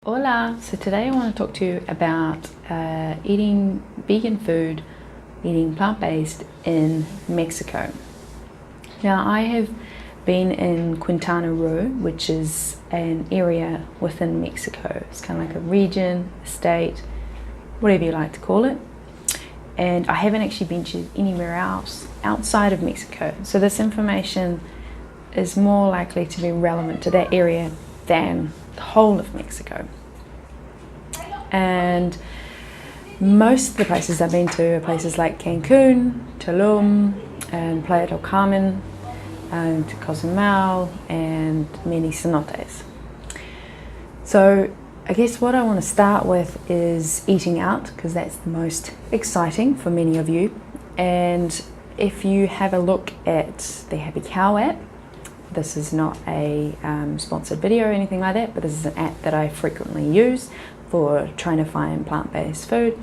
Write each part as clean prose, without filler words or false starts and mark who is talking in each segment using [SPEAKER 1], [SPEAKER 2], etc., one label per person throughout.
[SPEAKER 1] Hola! So today I want to talk to you about eating vegan food, eating plant-based in Mexico. Now I have been in Quintana Roo, which is an area within Mexico. It's kind of like a region, a state, whatever you like to call it. And I haven't actually ventured anywhere else outside of Mexico. So this information is more likely to be relevant to that area than the whole of Mexico. And most of the places I've been to are places like Cancun, Tulum, and Playa del Carmen, and Cozumel, and many cenotes. So I guess what I want to start with is eating out, because that's the most exciting for many of you. And if you have a look at the Happy Cow app, this is not a sponsored video or anything like that, but this is an app that I frequently use for trying to find plant-based food.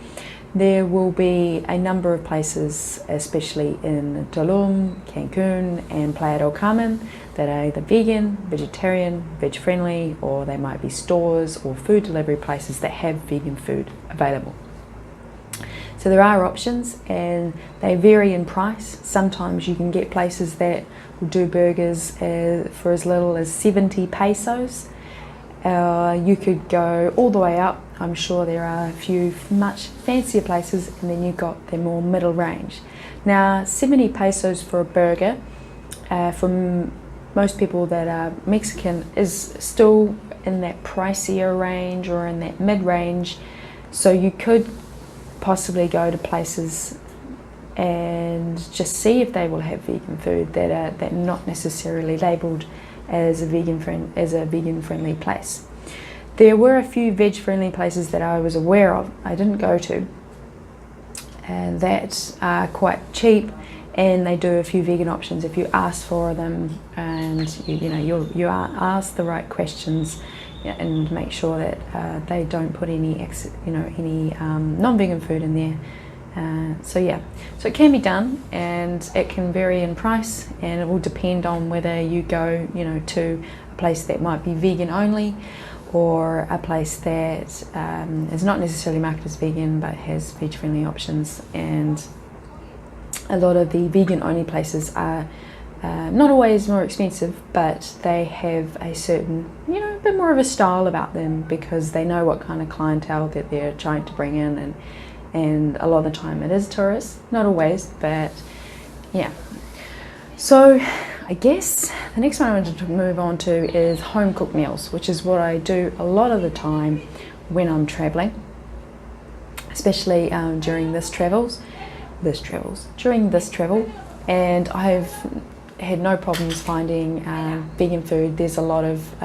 [SPEAKER 1] There will be a number of places, especially in Tulum, Cancun, and Playa del Carmen, that are either vegan, vegetarian, veg-friendly, or they might be stores or food delivery places that have vegan food available. So there are options, and they vary in price. Sometimes you can get places that will do burgers for as little as 70 pesos. You could go all the way up. I'm sure there are a few much fancier places, and then you've got the more middle range. Now 70 pesos for a burger, from most people that are Mexican, is still in that pricier range or in that mid-range. So you could possibly go to places and just see if they will have vegan food that are not necessarily labelled as a vegan friendly place. There were a few veg friendly places that I was aware of, I didn't go to, and that are quite cheap, and they do a few vegan options if you ask for them, and you are asked the right questions, and make sure that they don't put any non-vegan food in there. So it can be done, and it can vary in price, and it will depend on whether you go to a place that might be vegan only, or a place that is not necessarily marketed as vegan but has veg friendly options. And a lot of the vegan only places are not always more expensive, but they have a certain bit more of a style about them, because they know what kind of clientele that they're trying to bring in, and a lot of the time it is tourists, not always, but yeah. So I guess the next one I wanted to move on to is home cooked meals, which is what I do a lot of the time when I'm traveling, especially during this travel, and I've had no problems finding vegan food. There's a lot of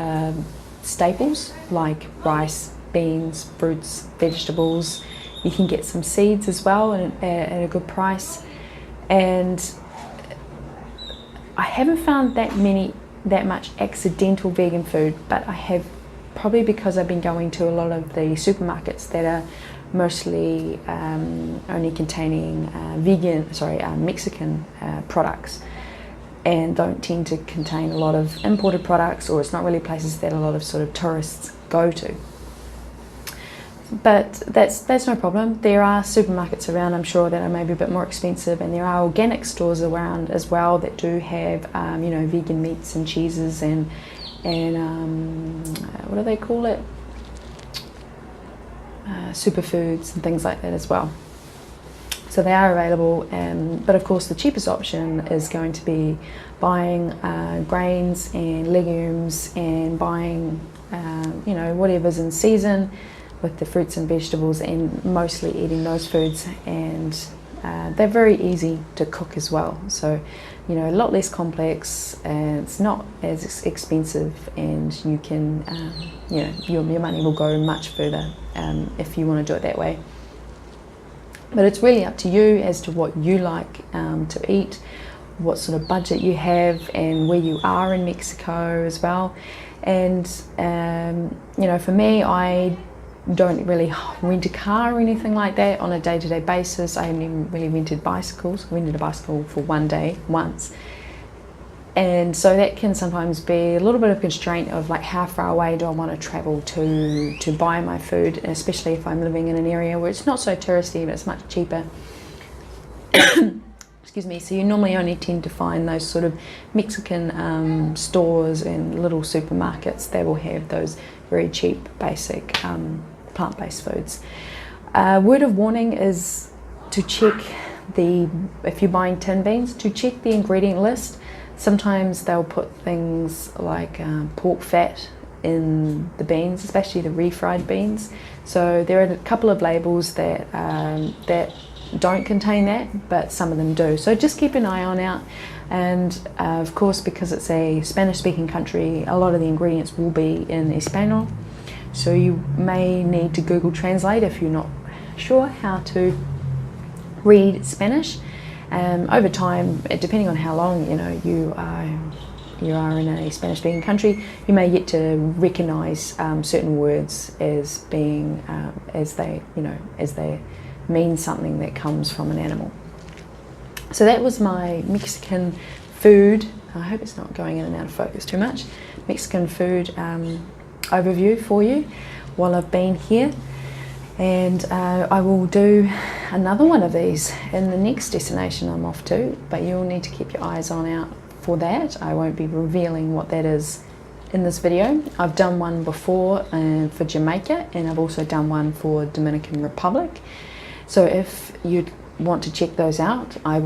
[SPEAKER 1] staples like rice, beans, fruits, vegetables. You can get some seeds as well at a good price, and I haven't found that much accidental vegan food, but I have, probably because I've been going to a lot of the supermarkets that are mostly only containing Mexican products, and don't tend to contain a lot of imported products, or it's not really places that a lot of sort of tourists go to. But that's no problem. There are supermarkets around, I'm sure, that are maybe a bit more expensive, and there are organic stores around as well that do have vegan meats and cheeses and what do they call it? Superfoods and things like that as well. So they are available, but of course the cheapest option is going to be buying grains and legumes, and buying whatever's in season with the fruits and vegetables, and mostly eating those foods. And they're very easy to cook as well, so a lot less complex, and it's not as expensive, and you can your money will go much further if you want to do it that way. But it's really up to you as to what you like to eat, what sort of budget you have, and where you are in Mexico as well. And for me, I don't really rent a car or anything like that on a day-to-day basis. I haven't even really rented bicycles. I rented a bicycle for one day once, And so that can sometimes be a little bit of constraint of like how far away do I want to travel to buy my food, especially if I'm living in an area where it's not so touristy but it's much cheaper. Excuse me. So you normally only tend to find those sort of Mexican stores and little supermarkets that will have those very cheap, basic plant-based foods. Word of warning is to check if you're buying tin beans, to check the ingredient list. Sometimes they'll put things like pork fat in the beans, especially the refried beans. So there are a couple of labels that don't contain that, but some of them do. So just keep an eye on out. And of course, because it's a Spanish-speaking country, a lot of the ingredients will be in Espanol. So you may need to Google Translate if you're not sure how to read Spanish. Over time, depending on how long you are in a Spanish-speaking country, you may get to recognise certain words as being as they mean something that comes from an animal. So that was my Mexican food. I hope it's not going in and out of focus too much. Mexican food overview for you while I've been here. And I will do another one of these in the next destination I'm off to, but you'll need to keep your eyes on out for that. I won't be revealing what that is in this video. I've done one before for Jamaica, and I've also done one for Dominican Republic. So if you want to check those out, I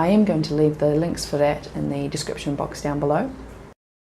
[SPEAKER 1] am going to leave the links for that in the description box down below.